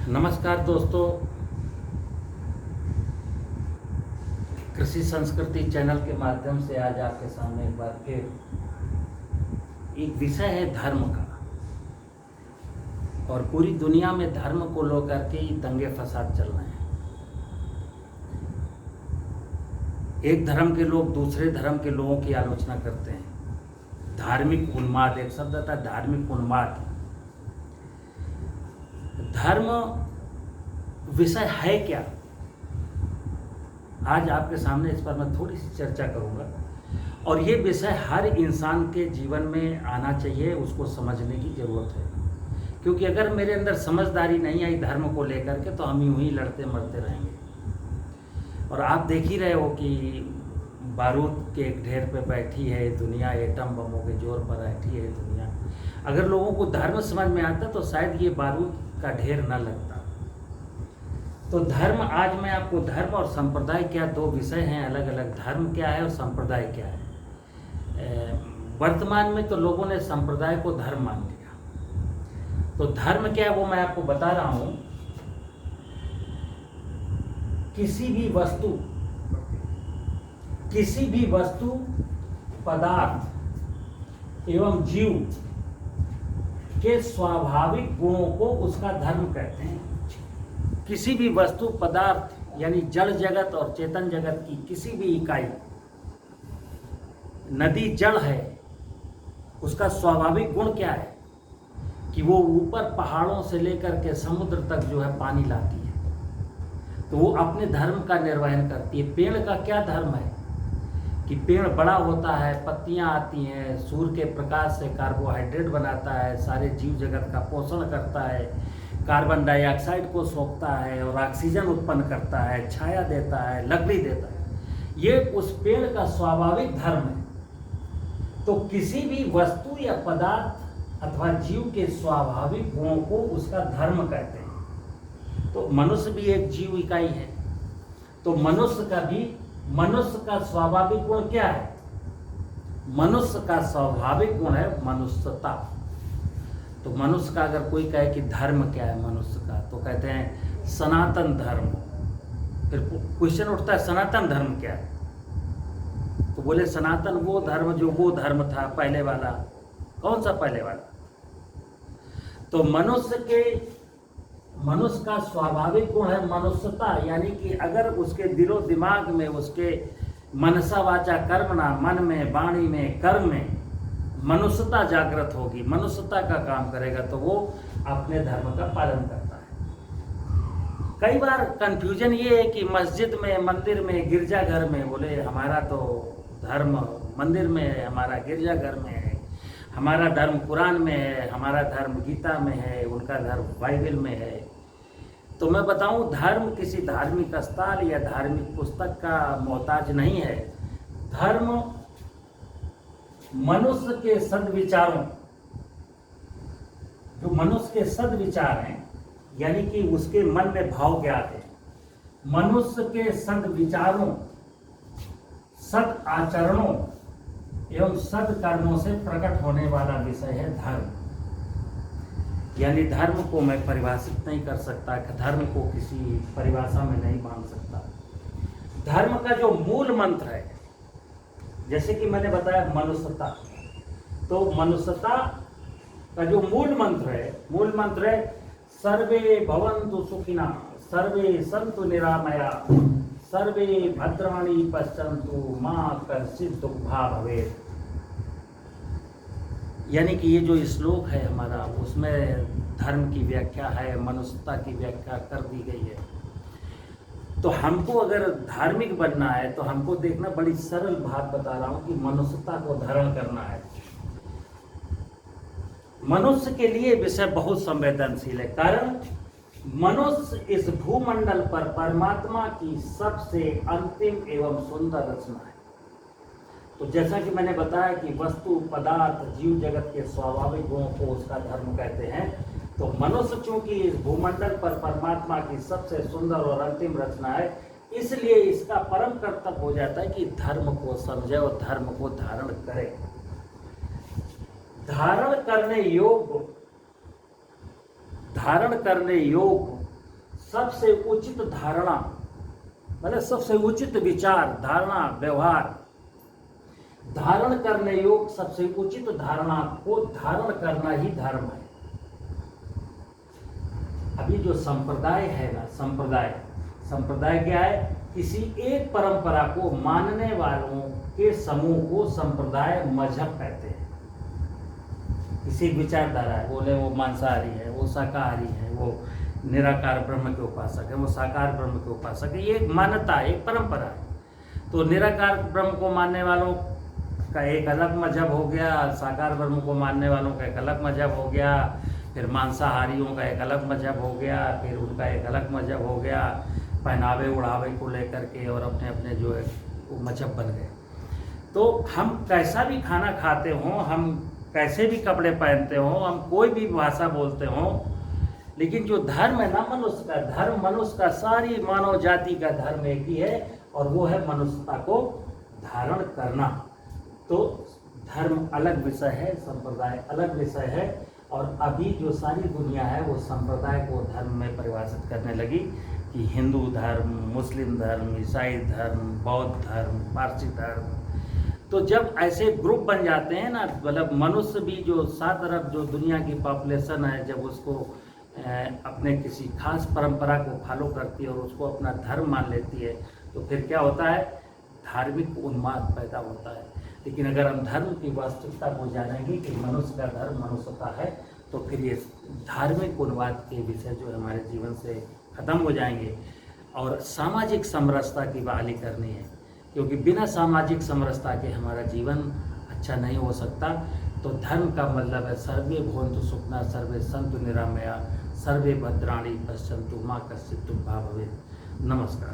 नमस्कार दोस्तों, कृषि संस्कृति चैनल के माध्यम से आज आपके सामने एक बार फिर एक विषय है धर्म का। और पूरी दुनिया में धर्म को लेकर के ही दंगे फसाद चल रहे हैं। एक धर्म के लोग दूसरे धर्म के लोगों की आलोचना करते हैं। धार्मिक उन्माद, एक शब्द आता है धार्मिक उन्माद। धर्म विषय है क्या, आज आपके सामने इस पर मैं थोड़ी सी चर्चा करूंगा। और ये विषय हर इंसान के जीवन में आना चाहिए, उसको समझने की ज़रूरत है। क्योंकि अगर मेरे अंदर समझदारी नहीं आई धर्म को लेकर के तो हम यूं ही लड़ते मरते रहेंगे। और आप देख ही रहे हो कि बारूद के एक ढेर पे बैठी है दुनिया, एटम बमों के जोर पर बैठी है दुनिया। अगर लोगों को धर्म समझ में आता तो शायद ये बारूद का ढेर न लगता। तो धर्म, आज मैं आपको धर्म और संप्रदाय क्या दो विषय हैं अलग अलग। धर्म क्या है और संप्रदाय क्या है। वर्तमान में तो लोगों ने संप्रदाय को धर्म मान लिया। तो धर्म क्या है वो मैं आपको बता रहा हूं। किसी भी वस्तु पदार्थ एवं जीव के स्वाभाविक गुणों को उसका धर्म कहते हैं। किसी भी वस्तु पदार्थ यानी जड़ जगत और चेतन जगत की किसी भी इकाई, नदी जड़ है, उसका स्वाभाविक गुण क्या है कि वो ऊपर पहाड़ों से लेकर के समुद्र तक जो है पानी लाती है, तो वो अपने धर्म का निर्वहन करती है। पेड़ का क्या धर्म है कि पेड़ बड़ा होता है, पत्तियां आती हैं, सूर्य के प्रकाश से कार्बोहाइड्रेट बनाता है, सारे जीव जगत का पोषण करता है, कार्बन डाइऑक्साइड को सोखता है और ऑक्सीजन उत्पन्न करता है, छाया देता है, लकड़ी देता है। ये उस पेड़ का स्वाभाविक धर्म है। तो किसी भी वस्तु या पदार्थ अथवा जीव के स्वाभाविक गुणों को उसका धर्म कहते हैं। तो मनुष्य भी एक जीव इकाई है। तो मनुष्य का स्वाभाविक गुण क्या है? मनुष्य का स्वाभाविक गुण है मनुष्यता। तो मनुष्य का अगर कोई कहे कि धर्म क्या है मनुष्य का, तो कहते हैं सनातन धर्म। फिर क्वेश्चन उठता है सनातन धर्म क्या है? तो बोले सनातन वो धर्म जो वो धर्म था पहले वाला। कौन सा पहले वाला? तो मनुष्य का स्वाभाविक गुण है मनुष्यता। यानी कि अगर उसके दिलो दिमाग में, उसके मनसा वाचा कर्मणा, मन में, वाणी में, कर्म में मनुष्यता जागृत होगी, मनुष्यता का काम करेगा, तो वो अपने धर्म का पालन करता है। कई बार कंफ्यूजन ये है कि मस्जिद में, मंदिर में, गिरजाघर में, बोले हमारा तो धर्म मंदिर में है, हमारा गिरजाघर में है, हमारा धर्म कुरान में है, हमारा धर्म गीता में है, उनका धर्म बाइबल में है। तो मैं बताऊं, धर्म किसी धार्मिक स्थल या धार्मिक पुस्तक का मोहताज नहीं है। धर्म मनुष्य के सद्विचारों, जो मनुष्य के सद्विचार हैं, यानी कि उसके मन में भाव ज्ञात है, मनुष्य के सद्विचारों, सद आचरणों एवं सदकर्मों से प्रकट होने वाला विषय है धर्म। यानी धर्म को मैं परिभाषित नहीं कर सकता, धर्म को किसी परिभाषा में नहीं बांध सकता। धर्म का जो मूल मंत्र है, जैसे कि मैंने बताया मनुष्यता, तो मनुष्यता का जो मूल मंत्र है सर्वे भवन्तु सुखिनः, सर्वे सन्तु निरामया, सर्वे भद्राणि पश्यन्तु मा कश्चित् दुःखभाग् भवेत्। यानी कि ये जो श्लोक है हमारा, उसमें धर्म की व्याख्या है, मनुष्यता की व्याख्या कर दी गई है। तो हमको अगर धार्मिक बनना है तो हमको देखना, बड़ी सरल बात बता रहा हूं कि मनुष्यता को धारण करना है। मनुष्य के लिए विषय बहुत संवेदनशील है, कारण मनुष्य इस भूमंडल पर परमात्मा की सबसे अंतिम एवं सुंदर रचना है। तो जैसा कि मैंने बताया कि वस्तु पदार्थ जीव जगत के स्वाभाविक गुणों को उसका धर्म कहते हैं। तो मनुष्य चूंकि इस भूमंडल पर परमात्मा की सबसे सुंदर और अंतिम रचना है, इसलिए इसका परम कर्तव्य हो जाता है कि धर्म को समझे और धर्म को धारण करे। धारण करने योग्य सबसे उचित धारणा, मतलब सबसे उचित विचार, धारणा, व्यवहार, धारण करने योग्य सबसे उचित धारणा को धारण करना ही धर्म है। अभी जो संप्रदाय है ना, संप्रदाय क्या है? किसी एक परंपरा को मानने वालों के समूह को संप्रदाय, मजहब कहते हैं। किसी विचारधारा है, बोले वो मांसाहारी है, वो शाकाहारी है, वो निराकार ब्रह्म के उपासक है, वो साकार ब्रह्म के उपासक है, ये एक मान्यता है, एक परंपरा है। तो निराकार ब्रह्म को मानने वालों का एक अलग मजहब हो गया, साकार ब्रह्म को मानने वालों का एक अलग मजहब हो गया, फिर मांसाहारियों का एक अलग मजहब हो गया, फिर उनका एक अलग मजहब हो गया, पहनावे उड़ावे को लेकर के, और अपने अपने जो है वो मजहब बन गए। तो हम कैसा भी खाना खाते हों, हम कैसे भी कपड़े पहनते हों, हम कोई भी भाषा बोलते हों, लेकिन जो धर्म है ना मनुष्य का, धर्म मनुष्य का, सारी मानव जाति का धर्म एक ही है, और वो है मनुष्यता को धारण करना। तो धर्म अलग विषय है, संप्रदाय अलग विषय है, और अभी जो सारी दुनिया है वो संप्रदाय को धर्म में परिभाषित करने लगी कि हिंदू धर्म, मुस्लिम धर्म, ईसाई धर्म, बौद्ध धर्म, पारसी धर्म। तो जब ऐसे ग्रुप बन जाते हैं ना, मतलब मनुष्य भी जो 7 अरब जो दुनिया की पॉपुलेशन है, जब उसको अपने किसी खास परंपरा को फॉलो करती है और उसको अपना धर्म मान लेती है, तो फिर क्या होता है? धार्मिक उन्माद पैदा होता है। लेकिन अगर हम धर्म की वास्तविकता को जानेंगे कि मनुष्य का धर्म मनुष्यता है, तो फिर ये धार्मिक उन्माद के विषय जो हमारे जीवन से खत्म हो जाएंगे, और सामाजिक समरसता की बहाली करनी है, क्योंकि बिना सामाजिक समरसता के हमारा जीवन अच्छा नहीं हो सकता। तो धर्म का मतलब है सर्वे भवन्तु सुखिनः, सर्वे सन्तु निरामया, सर्वे भद्राणि पश्यन्तु मा कश्चित् दुःखभाग् भवेत्। नमस्कार।